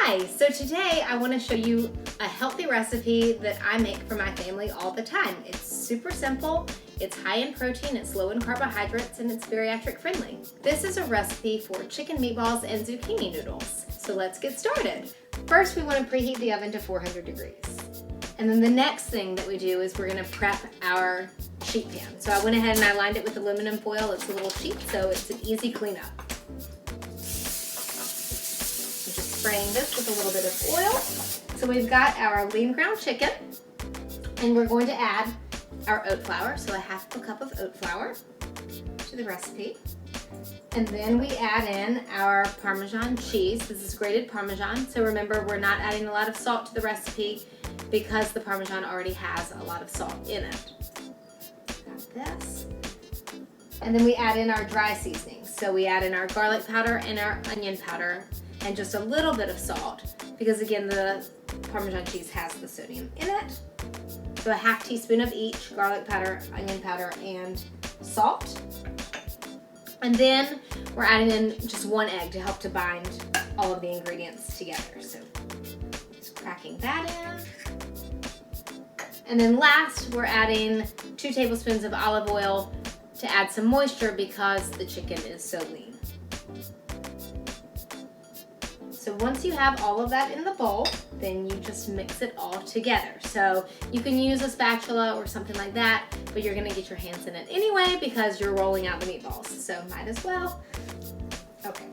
Hi, so today I want to show you a healthy recipe that I make for my family all the time. It's super simple, it's high in protein, it's low in carbohydrates, and it's bariatric friendly. This is a recipe for chicken meatballs and zucchini noodles. So let's get started. First, we want to preheat the oven to 400 degrees. And then the next thing that we do is we're going to prep our sheet pan. So I went ahead and I lined it with aluminum foil. It's a little sheet, so it's an easy cleanup. Spraying this with a little bit of oil. So we've got our lean ground chicken, and we're going to add our oat flour, so a half a cup of oat flour to the recipe. And then we add in our Parmesan cheese. This is grated Parmesan, so remember we're not adding a lot of salt to the recipe because the Parmesan already has a lot of salt in it. Got this. And then we add in our dry seasonings. So we add in our garlic powder and our onion powder, and just a little bit of salt, because again, the Parmesan cheese has the sodium in it. So a half teaspoon of each, garlic powder, onion powder, and salt. And then we're adding in just one egg to help to bind all of the ingredients together. So just cracking that in. And then last, we're adding 2 tablespoons of olive oil to add some moisture because the chicken is so lean. So once you have all of that in the bowl, then you just mix it all together. So you can use a spatula or something like that, but you're gonna get your hands in it anyway because you're rolling out the meatballs, so might as well. Okay.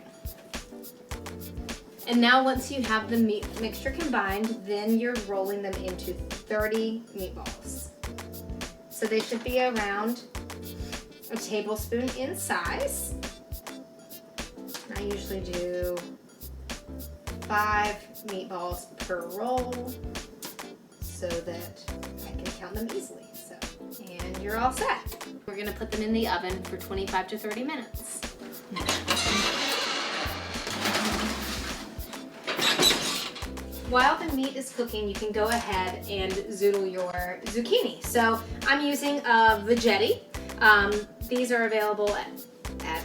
And now once you have the meat mixture combined, then you're rolling them into 30 meatballs. So they should be around a tablespoon in size. I usually do 5 meatballs per roll so that I can count them easily. So, and you're all set. We're gonna put them in the oven for 25 to 30 minutes. While the meat is cooking, you can go ahead and zoodle your zucchini. So I'm using a veggetti. These are available at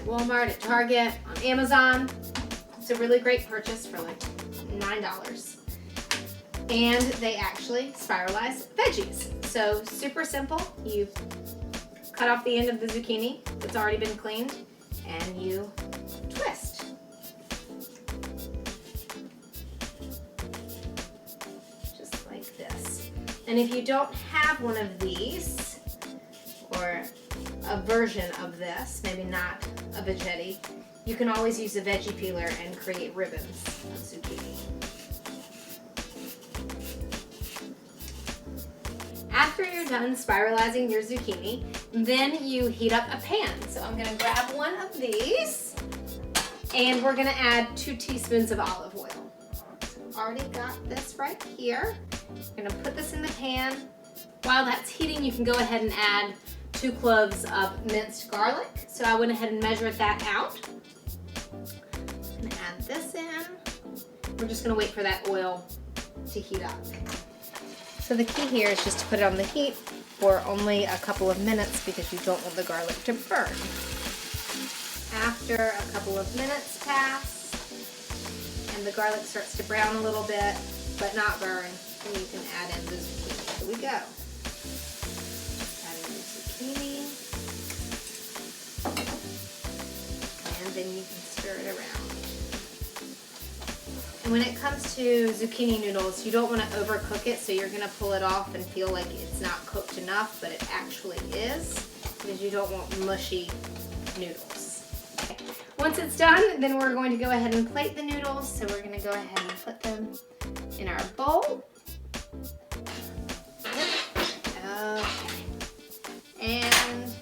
Walmart, at Target, on Amazon. It's a really great purchase for like $9. And they actually spiralize veggies. So super simple. You cut off the end of the zucchini that's already been cleaned and you twist. Just like this. And if you don't have one of these, or a version of this, maybe not a veggetti, you can always use a veggie peeler and create ribbons of zucchini. After you're done spiralizing your zucchini, then you heat up a pan. So I'm gonna grab one of these, and we're gonna add 2 teaspoons of olive oil. So I've already got this right here. I'm gonna put this in the pan. While that's heating, you can go ahead and add 2 cloves of minced garlic. So I went ahead and measured that out. I'm gonna add this in. We're just gonna wait for that oil to heat up. So the key here is just to put it on the heat for only a couple of minutes because you don't want the garlic to burn. After a couple of minutes pass and the garlic starts to brown a little bit but not burn, then you can add in the zucchini. Here we go. Adding the zucchini. And then you can stir it around. And when it comes to zucchini noodles, you don't want to overcook it, so you're going to pull it off and feel like it's not cooked enough, but it actually is, because you don't want mushy noodles. Okay. Once it's done, then we're going to go ahead and plate the noodles. So we're going to go ahead and put them in our bowl. Okay. And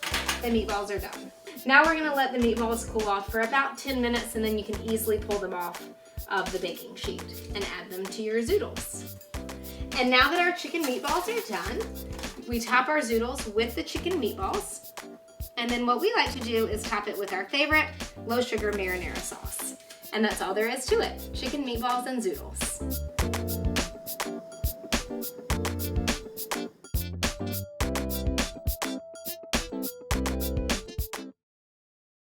the meatballs are done. Now we're going to let the meatballs cool off for about 10 minutes, and then you can easily pull them off of the baking sheet and add them to your zoodles. And now that our chicken meatballs are done, we top our zoodles with the chicken meatballs. And then what we like to do is top it with our favorite low sugar marinara sauce. And that's all there is to it, chicken meatballs and zoodles.